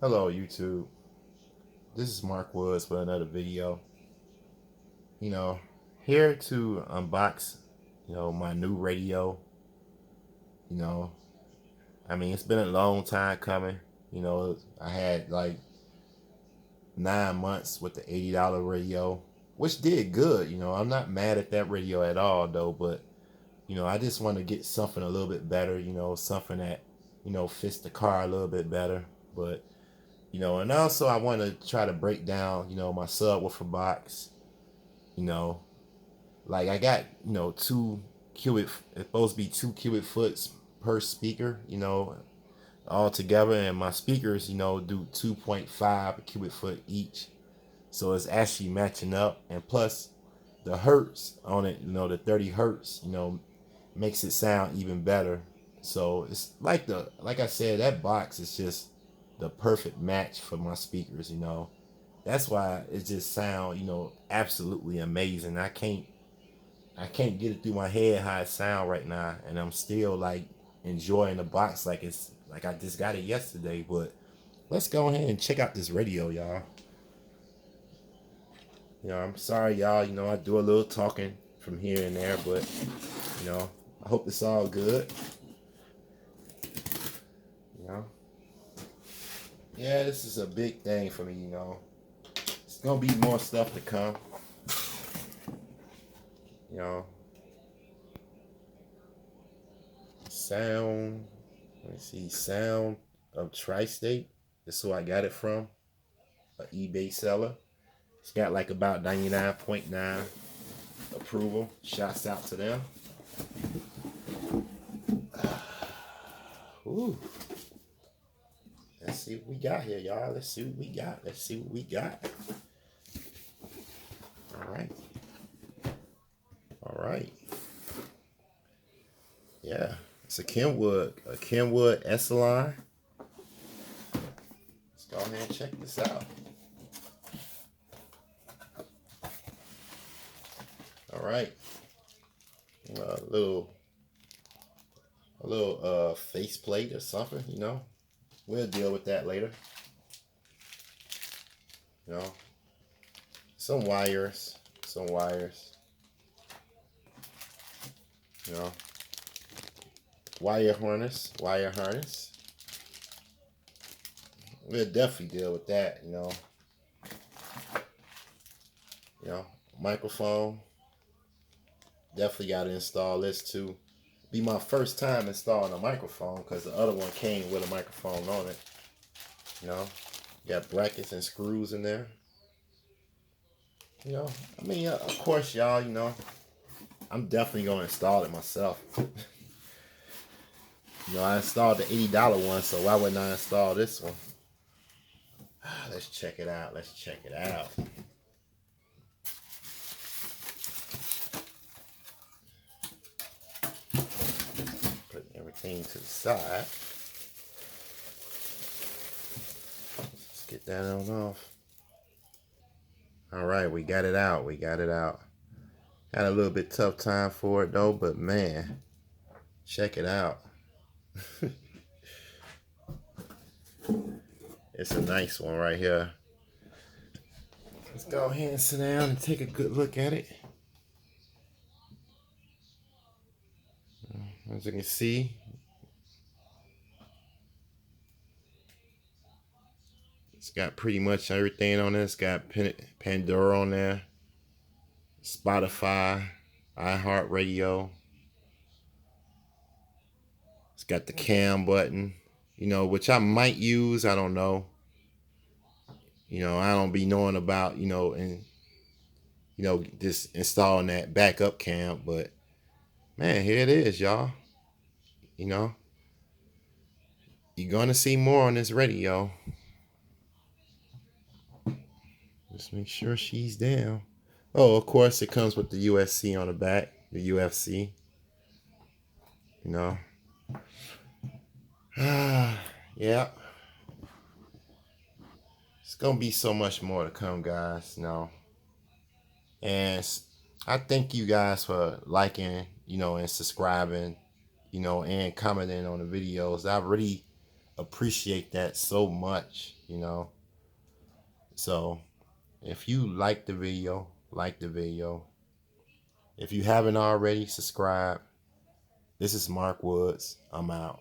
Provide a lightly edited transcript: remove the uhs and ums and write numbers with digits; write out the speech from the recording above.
Hello YouTube, this is Mark Woods with another video. You know, here to unbox, my new radio. You know, I mean, it's been a long time coming. I had like 9 months with the $80 radio, which did good. I'm not mad at that radio at all though, but I just want to get something a little bit better, something that, fits the car a little bit better. But and also I want to try to break down, my subwoofer box. You know, like I got, two cubic, it's supposed to be 2 cubic foot per speaker, all together. And my speakers, do 2.5 cubic foot each. So it's actually matching up. And plus the hertz on it, the 30 hertz, makes it sound even better. So it's like I said, that box is just the perfect match for my speakers. That's why it just sound, absolutely amazing. I can't get it through my head how it sound right now, and I'm still like enjoying the box like it's like I just got it yesterday. But let's go ahead and check out this radio, y'all. I'm sorry, y'all. I do a little talking from here and there, but I hope it's all good. Yeah, this is a big thing for me. It's gonna be more stuff to come. Sound. Let me see. Sound of Tri-State. That's who I got it from. An eBay seller. It's got like about 99.9 approval. Shouts out to them. Ooh. Let's see what we got here, y'all. Let's see what we got. Let's see what we got. All right. All right. Yeah. It's a Kenwood Excelon. Let's go ahead and check this out. All right. A little faceplate or something, We'll deal with that later. Some wires. Wire harness. We'll definitely deal with that, Microphone. Definitely got to install this too. Be my first time installing a microphone because the other one came with a microphone on it. Got brackets and screws in there. I mean, of course, y'all, I'm definitely going to install it myself. I installed the $80 one, so why wouldn't I install this one? Let's check it out. Putting everything to the side. Let's get that on off. All right, we got it out. Had a little bit tough time for it though, but man, check it out. It's a nice one right here. Let's go ahead and sit down and take a good look at it. As you can see, it's got pretty much everything on it. It's got Pandora on there, Spotify, iHeartRadio. It's got the cam button, which I might use. I don't know. I don't be knowing about, and just installing that backup cam. But man, here it is, y'all. You're gonna see more on this radio. Just make sure she's down. Oh, of course, it comes with the USC on the back, the UFC. Yeah. It's gonna be so much more to come, guys. And I thank you guys for liking, and subscribing, and commenting on the videos. I really appreciate that so much, you know. So if you like the video, like the video. If you haven't already, subscribe. This is Mark Woods. I'm out.